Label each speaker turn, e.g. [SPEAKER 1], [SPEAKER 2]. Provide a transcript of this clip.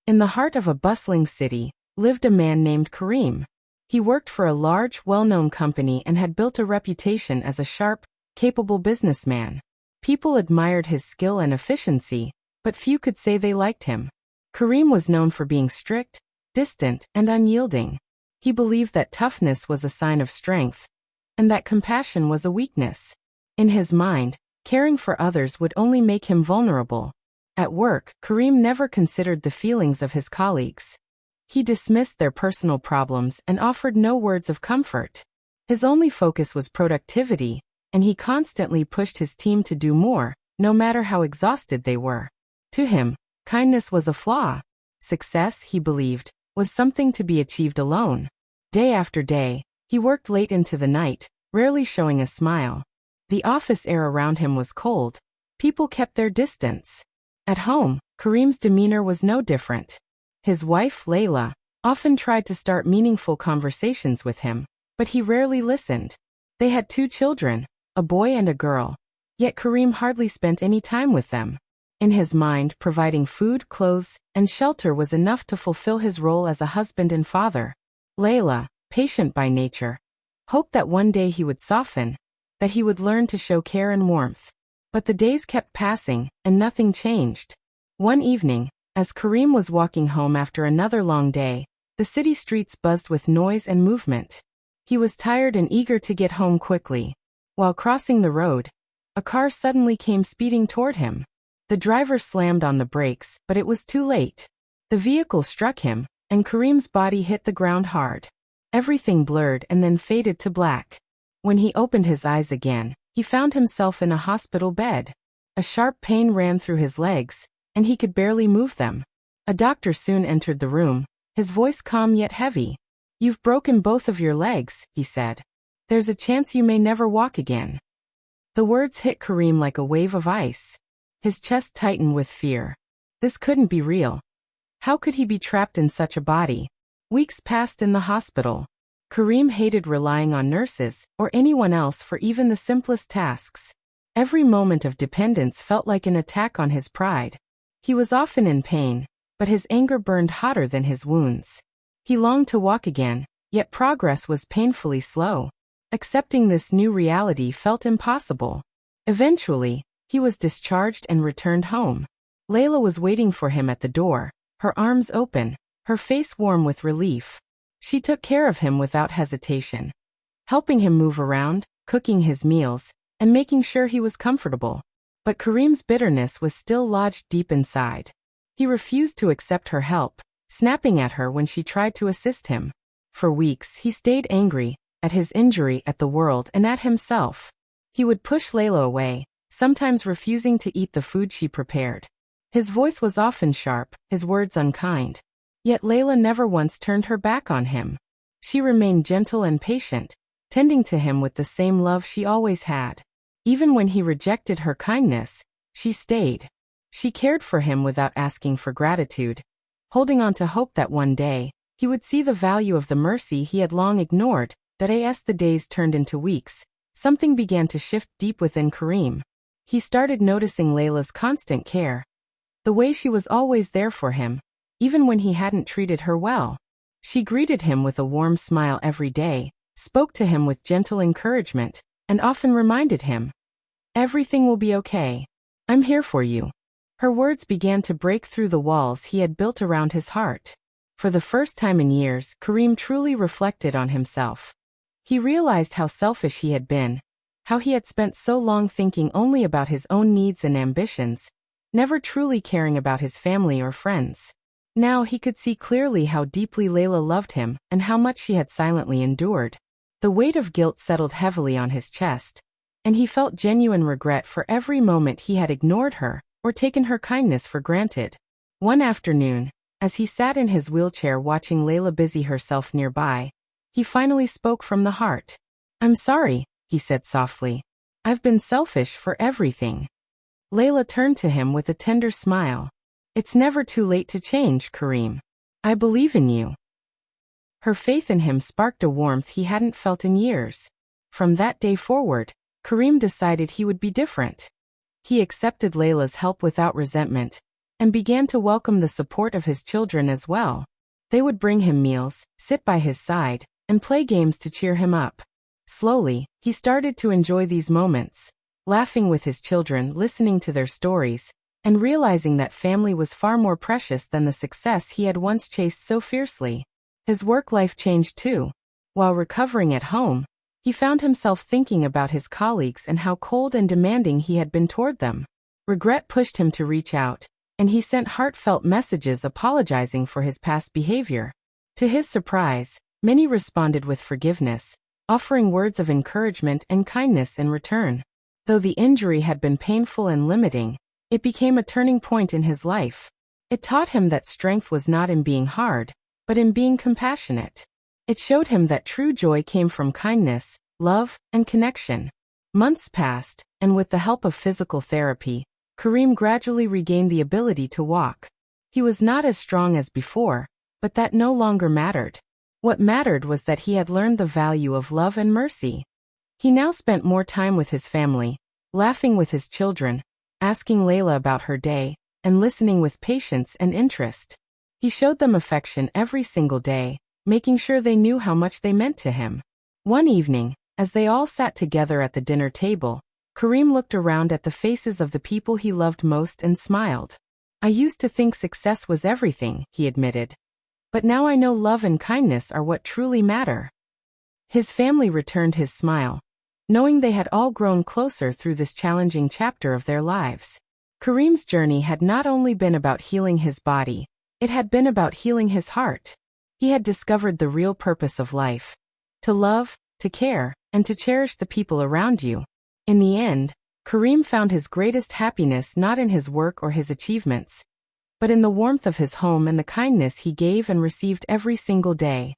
[SPEAKER 1] In the heart of a bustling city lived a man named Kareem. He worked for a large, well-known company and had built a reputation as a sharp, capable businessman. People admired his skill and efficiency, but few could say they liked him. Kareem was known for being strict, distant, and unyielding. He believed that toughness was a sign of strength, and that compassion was a weakness. In his mind, caring for others would only make him vulnerable. At work, Kareem never considered the feelings of his colleagues. He dismissed their personal problems and offered no words of comfort. His only focus was productivity, and he constantly pushed his team to do more, no matter how exhausted they were. To him, kindness was a flaw. Success, he believed, was something to be achieved alone. Day after day, he worked late into the night, rarely showing a smile. The office air around him was cold. People kept their distance. At home, Kareem's demeanor was no different. His wife, Layla, often tried to start meaningful conversations with him, but he rarely listened. They had 2 children, a boy and a girl, yet Kareem hardly spent any time with them. In his mind, providing food, clothes, and shelter was enough to fulfill his role as a husband and father. Layla, patient by nature, hoped that one day he would soften, that he would learn to show care and warmth. But the days kept passing, and nothing changed. One evening, as Kareem was walking home after another long day, the city streets buzzed with noise and movement. He was tired and eager to get home quickly. While crossing the road, a car suddenly came speeding toward him. The driver slammed on the brakes, but it was too late. The vehicle struck him, and Kareem's body hit the ground hard. Everything blurred and then faded to black. When he opened his eyes again, he found himself in a hospital bed. A sharp pain ran through his legs, and he could barely move them. A doctor soon entered the room, his voice calm yet heavy. "You've broken both of your legs," he said. "There's a chance you may never walk again." The words hit Kareem like a wave of ice. His chest tightened with fear. This couldn't be real. How could he be trapped in such a body? Weeks passed in the hospital. Kareem hated relying on nurses or anyone else for even the simplest tasks. Every moment of dependence felt like an attack on his pride. He was often in pain, but his anger burned hotter than his wounds. He longed to walk again, yet progress was painfully slow. Accepting this new reality felt impossible. Eventually, he was discharged and returned home. Layla was waiting for him at the door, her arms open, her face warm with relief. She took care of him without hesitation, helping him move around, cooking his meals, and making sure he was comfortable. But Kareem's bitterness was still lodged deep inside. He refused to accept her help, snapping at her when she tried to assist him. For weeks, he stayed angry, at his injury, at the world, and at himself. He would push Layla away, sometimes refusing to eat the food she prepared. His voice was often sharp, his words unkind. Yet Layla never once turned her back on him. She remained gentle and patient, tending to him with the same love she always had. Even when he rejected her kindness, she stayed. She cared for him without asking for gratitude, holding on to hope that one day, he would see the value of the mercy he had long ignored. But as the days turned into weeks, something began to shift deep within Kareem. He started noticing Layla's constant care. The way she was always there for him, even when he hadn't treated her well. She greeted him with a warm smile every day, spoke to him with gentle encouragement, and often reminded him, "Everything will be okay. I'm here for you." Her words began to break through the walls he had built around his heart. For the first time in years, Kareem truly reflected on himself. He realized how selfish he had been, how he had spent so long thinking only about his own needs and ambitions, never truly caring about his family or friends. Now he could see clearly how deeply Layla loved him and how much she had silently endured. The weight of guilt settled heavily on his chest, and he felt genuine regret for every moment he had ignored her or taken her kindness for granted. One afternoon, as he sat in his wheelchair watching Layla busy herself nearby, he finally spoke from the heart. "I'm sorry," he said softly. "I've been selfish for everything." Layla turned to him with a tender smile. "It's never too late to change, Kareem. I believe in you." Her faith in him sparked a warmth he hadn't felt in years. From that day forward, Kareem decided he would be different. He accepted Layla's help without resentment, and began to welcome the support of his children as well. They would bring him meals, sit by his side, and play games to cheer him up. Slowly, he started to enjoy these moments, laughing with his children, listening to their stories, and realizing that family was far more precious than the success he had once chased so fiercely. His work life changed too. While recovering at home, he found himself thinking about his colleagues and how cold and demanding he had been toward them. Regret pushed him to reach out, and he sent heartfelt messages apologizing for his past behavior. To his surprise, many responded with forgiveness, offering words of encouragement and kindness in return. Though the injury had been painful and limiting, it became a turning point in his life. It taught him that strength was not in being hard, but in being compassionate. It showed him that true joy came from kindness, love, and connection. Months passed, and with the help of physical therapy, Kareem gradually regained the ability to walk. He was not as strong as before, but that no longer mattered. What mattered was that he had learned the value of love and mercy. He now spent more time with his family, laughing with his children, asking Layla about her day, and listening with patience and interest. He showed them affection every single day, making sure they knew how much they meant to him. One evening, as they all sat together at the dinner table, Kareem looked around at the faces of the people he loved most and smiled. "I used to think success was everything," he admitted. "But now I know love and kindness are what truly matter." His family returned his smile, knowing they had all grown closer through this challenging chapter of their lives. Kareem's journey had not only been about healing his body, it had been about healing his heart. He had discovered the real purpose of life: to love, to care, and to cherish the people around you. In the end, Kareem found his greatest happiness not in his work or his achievements, but in the warmth of his home and the kindness he gave and received every single day.